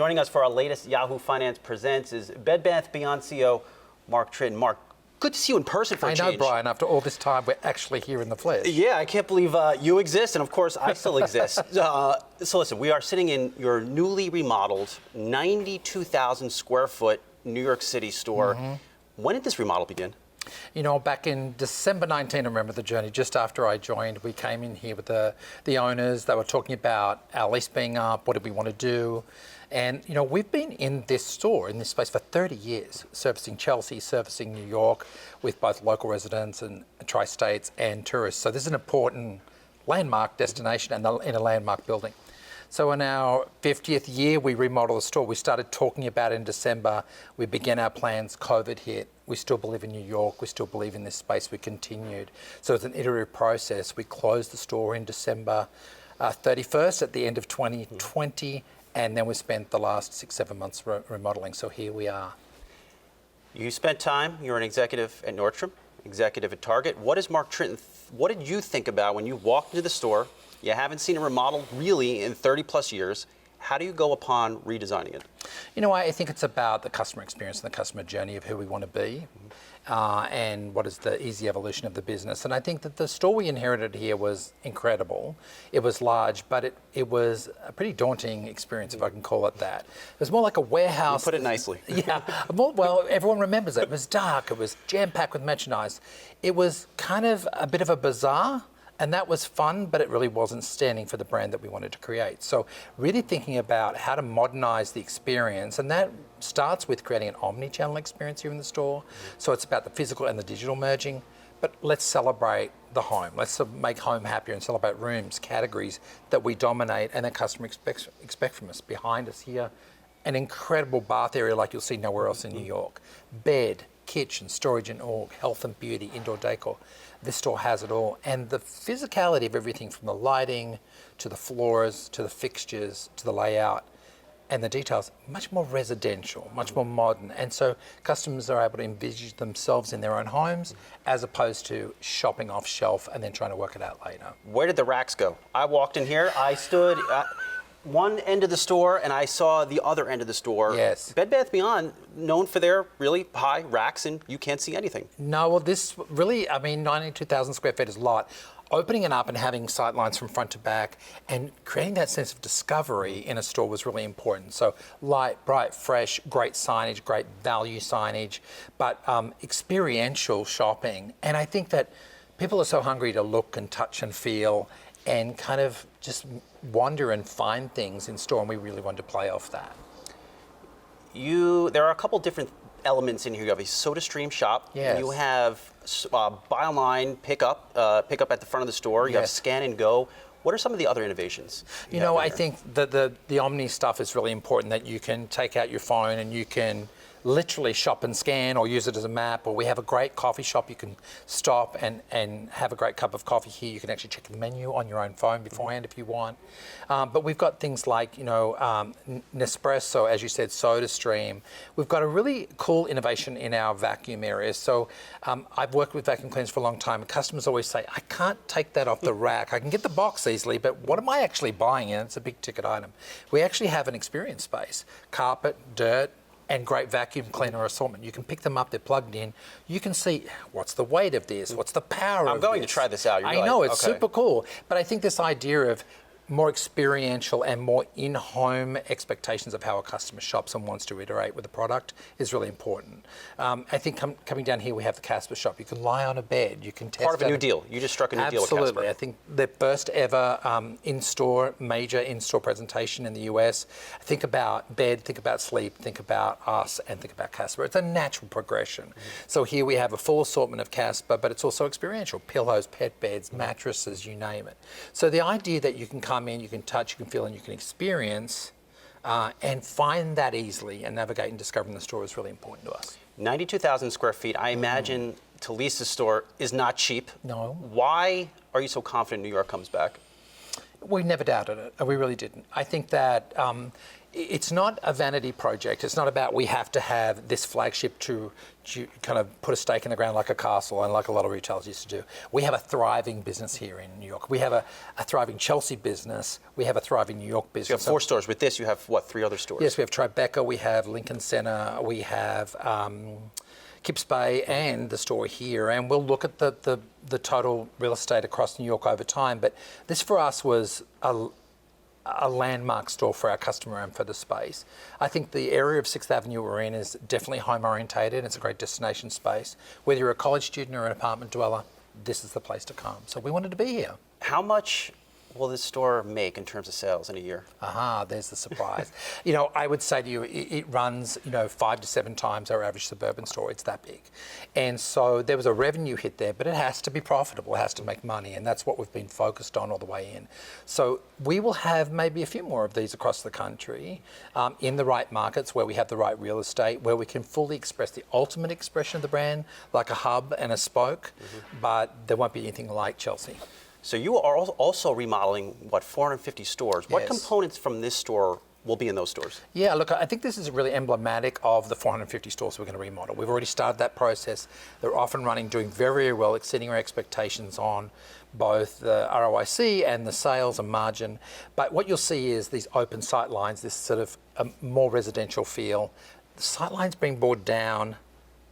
Joining us for our latest Yahoo Finance Presents is Bed Bath Beyond CEO Mark Tritton. Mark, good to see you in person for a change. I know, Brian. After all this time, we're actually here in the flesh. Yeah, I can't believe you exist, and of course, I still exist. So listen, we are sitting in your newly remodeled 92,000 square foot New York City store. When did this remodel begin? You know, back in December 19, I remember the journey, just after I joined, we came in here with the owners. They were talking about our lease being up, what did we want to do? And, you know, we've been in this store, in this space for 30 years, servicing Chelsea, servicing New York, with both local residents and tri-states and tourists. So this is an important landmark destination and in a landmark building. So in our 50th year, we remodeled the store. We started talking about it in December. We began our plans, COVID hit. We still believe in New York. We still believe in this space. We continued. So it's an iterative process. We closed the store in December 31st at the end of 2020. And then we spent the last 6-7 months remodeling. So here we are. You spent time, you're an executive at Nordstrom, executive at Target. What is Mark Tritton, what did you think about when you walked into the store? You haven't seen a remodel really in 30 plus years. How do you go upon redesigning it? You know, I think it's about the customer experience and the customer journey of who we want to be and what is the easy evolution of the business. And I think that the store we inherited here was incredible. It was large, but it was a pretty daunting experience, if I can call it that. It was more like a warehouse. You put it nicely. Yeah. Well, everyone remembers it. It was dark. It was jam-packed with merchandise. It was kind of a bit of a bazaar. And that was fun, but it really wasn't standing for the brand that we wanted to create. So really thinking about how to modernize the experience, and that starts with creating an omni-channel experience here in the store. So it's about the physical and the digital merging, but let's celebrate the home. Let's make home happier and celebrate rooms, categories that we dominate and that customer expect from us. Behind us here, an incredible bath area like you'll see nowhere else in New York. Bed, kitchen, storage and org, health and beauty, indoor decor. This store has it all. And the physicality of everything from the lighting to the floors, to the fixtures, to the layout and the details, much more residential, much more modern. And so customers are able to envisage themselves in their own homes as opposed to shopping off shelf and then trying to work it out later. Where did the racks go? I walked in here, I stood one end of the store and I saw the other end of the store. Yes. Bed Bath Beyond, known for their really high racks and you can't see anything. No, well this really, 92,000 square feet is a lot. Opening it up and having sight lines from front to back and creating that sense of discovery in a store was really important. So light, bright, fresh, great signage, great value signage, but experiential shopping. And I think that people are so hungry to look and touch and feel and kind of just wander and find things in store, and we really wanted to play off that. There are a couple different elements in here. You have a SodaStream shop. Yes. You have buy online, pick up at the front of the store. You have scan and go. What are some of the other innovations? You know, I think that the Omni stuff is really important, that you can take out your phone and you can literally shop and scan or use it as a map, or we have a great coffee shop. You can stop and have a great cup of coffee here. You can actually check the menu on your own phone beforehand if you want. But we've got things like, Nespresso, as you said, SodaStream. We've got a really cool innovation in our vacuum areas. So I've worked with vacuum cleaners for a long time, and customers always say, I can't take that off the rack. I can get the box easily, but what am I actually buying? And it's a big ticket item. We actually have an experience space, carpet, dirt, and great vacuum cleaner assortment. You can pick them up, they're plugged in. You can see what's the weight of this, what's the power of this. I'm going to try this out. I know, it's super cool. But I think this idea of more experiential and more in-home expectations of how a customer shops and wants to iterate with a product is really important. I think coming down here, we have the Casper shop. You can lie on a bed. You can test part of a new deal. You just struck a new deal with Casper. Absolutely. I think the first ever major in-store presentation in the US. Think about bed, think about sleep, think about us, and think about Casper. It's a natural progression. So here we have a full assortment of Casper, but it's also experiential. Pillows, pet beds, mattresses, you name it. So the idea that you can come in, you can touch, you can feel, and you can experience and find that easily and navigate and discover in the store is really important to us. 92,000 square feet. I imagine to lease a store is not cheap. No. Why are you so confident New York comes back? We never doubted it. We really didn't. I think that it's not a vanity project. It's not about we have to have this flagship to kind of put a stake in the ground like a castle and like a lot of retailers used to do. We have a thriving business here in New York. We have a thriving Chelsea business. We have a thriving New York business. You have 4 stores. With this, you have, what, 3 other stores? Yes, we have Tribeca, we have Lincoln Center, we have Kips Bay and the store here, and we'll look at the total real estate across New York over time. But this for us was a landmark store for our customer and for the space. I think the area of 6th Avenue we're in is definitely home orientated. It's a great destination space. Whether you're a college student or an apartment dweller, this is the place to come. So we wanted to be here. How much will this store make in terms of sales in a year? Aha, there's the surprise. I would say to you, it runs, 5 to 7 times our average suburban store. It's that big. And so there was a revenue hit there, but it has to be profitable. It has to make money. And that's what we've been focused on all the way in. So we will have maybe a few more of these across the country in the right markets where we have the right real estate, where we can fully express the ultimate expression of the brand, like a hub and a spoke, but there won't be anything like Chelsea. So you are also remodeling, 450 stores. What Yes. components from this store will be in those stores? Yeah, look, I think this is really emblematic of the 450 stores we're going to remodel. We've already started that process. They're off and running, doing very, very well, exceeding our expectations on both the ROIC and the sales and margin. But what you'll see is these open sight lines, this sort of more residential feel. The sight lines being brought down,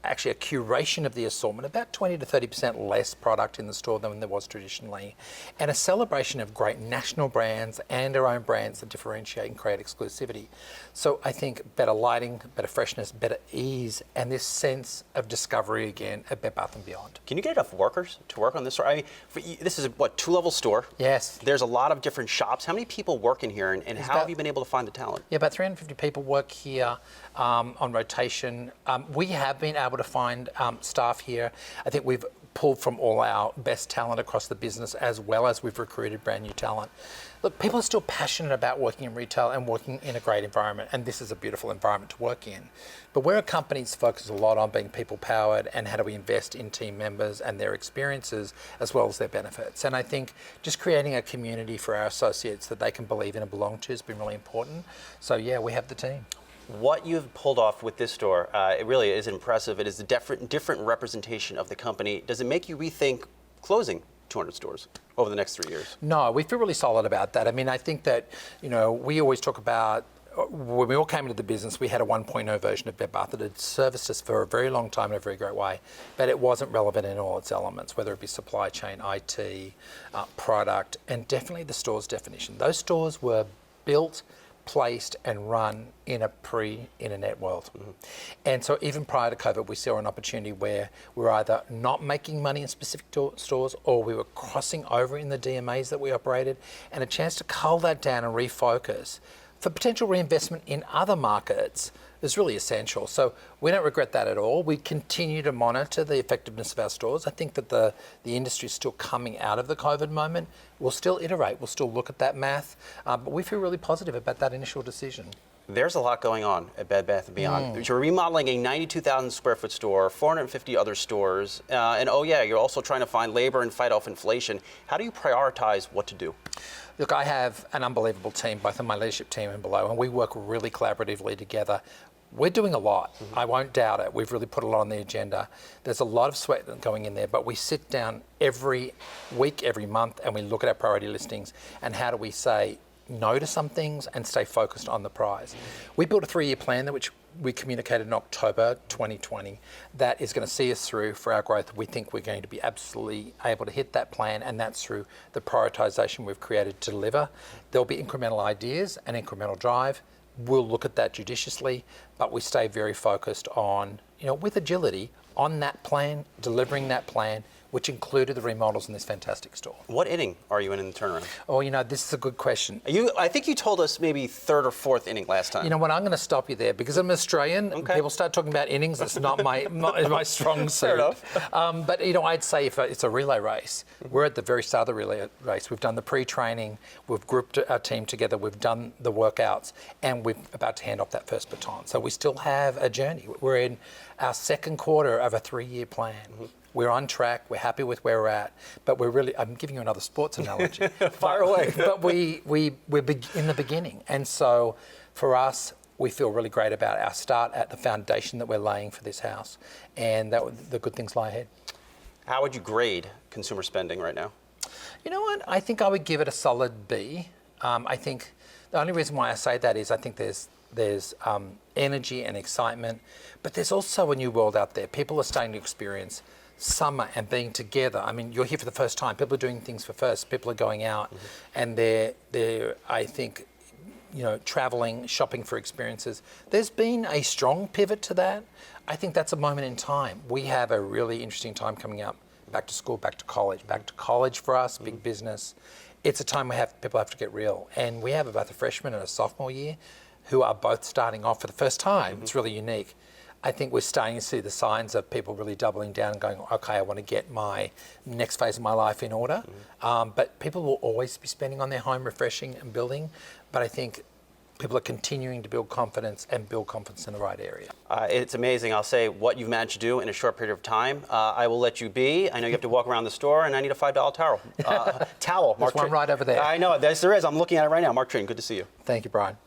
actually a curation of the assortment, about 20 to 30% less product in the store than there was traditionally, and a celebration of great national brands and our own brands that differentiate and create exclusivity. So I think better lighting, better freshness, better ease, and this sense of discovery again at Bed Bath & Beyond. Can you get enough workers to work on this store? I mean, this is a 2-level store. Yes. There's a lot of different shops. How many people work in here, and how have you been able to find the talent? Yeah, about 350 people work here on rotation. We have been able to find staff here. I think we've pulled from all our best talent across the business, as well as we've recruited brand new talent. Look, people are still passionate about working in retail and working in a great environment, and this is a beautiful environment to work in. But where companies focus a lot on being people-powered and how do we invest in team members and their experiences as well as their benefits. And I think just creating a community for our associates that they can believe in and belong to has been really important. So yeah, we have the team. What you've pulled off with this store, it really is impressive. It is a different representation of the company. Does it make you rethink closing 200 stores over the next 3 years? No, we feel really solid about that. I mean, I think that, we always talk about, when we all came into the business, we had a 1.0 version of Bed Bath that had serviced us for a very long time in a very great way, but it wasn't relevant in all its elements, whether it be supply chain, IT, product, and definitely the store's definition. Those stores were built, placed and run in a pre-internet world. And so even prior to COVID, we saw an opportunity where we were either not making money in specific stores or we were crossing over in the DMAs that we operated, and a chance to cull that down and refocus for potential reinvestment in other markets is really essential. So we don't regret that at all. We continue to monitor the effectiveness of our stores. I think that the industry is still coming out of the COVID moment. We'll still iterate, we'll still look at that math, but we feel really positive about that initial decision. There's a lot going on at Bed Bath & Beyond. You're remodeling a 92,000 square foot store, 450 other stores, and you're also trying to find labor and fight off inflation. How do you prioritize what to do? Look, I have an unbelievable team, both on my leadership team and below, and we work really collaboratively together. We're doing a lot. I won't doubt it. We've really put a lot on the agenda. There's a lot of sweat going in there, but we sit down every week, every month, and we look at our priority listings and how do we say no to some things and stay focused on the prize. We built a 3-year plan that which we communicated in October 2020 that is going to see us through for our growth. We think we're going to be absolutely able to hit that plan, and that's through the prioritization we've created to deliver. There'll be incremental ideas and incremental drive. We'll look at that judiciously, but we stay very focused on, with agility, on that plan, delivering that plan, which included the remodels in this fantastic store. What inning are you in the turnaround? Oh, this is a good question. I think you told us maybe 3rd or 4th inning last time. You know what, I'm going to stop you there because I'm Australian. Okay. People start talking about innings. It's not my strong suit. Fair enough. But I'd say if it's a relay race, we're at the very start of the relay race. We've done the pre-training, we've grouped our team together, we've done the workouts, and we're about to hand off that first baton. So we still have a journey. We're in our 2nd quarter of a 3-year plan. We're on track, we're happy with where we're at, but I'm giving you another sports analogy. Fire away. But we're in the beginning. And so for us, we feel really great about our start at the foundation that we're laying for this house, and the good things lie ahead. How would you grade consumer spending right now? You know what? I think I would give it a solid B. I think the only reason why I say that is I think there's energy and excitement, but there's also a new world out there. People are starting to experience summer and being together. I mean, you're here for the first time. People are doing things for first. People are going out, and they're I think, traveling, shopping for experiences. There's been a strong pivot to that. I think that's a moment in time. We have a really interesting time coming up. Back to school, back to college. Back to college for us, big business. It's a time where people have to get real. And we have both a freshman and a sophomore year who are both starting off for the first time. It's really unique. I think we're starting to see the signs of people really doubling down and going, okay, I want to get my next phase of my life in order. But people will always be spending on their home, refreshing and building. But I think people are continuing to build confidence and build confidence in the right area. It's amazing, I'll say, what you've managed to do in a short period of time. I will let you be. I know you have to walk around the store, and I need a $5 towel. Towel. There's one right over there. I know, there is. I'm looking at it right now. Mark Tritton, good to see you. Thank you, Brian.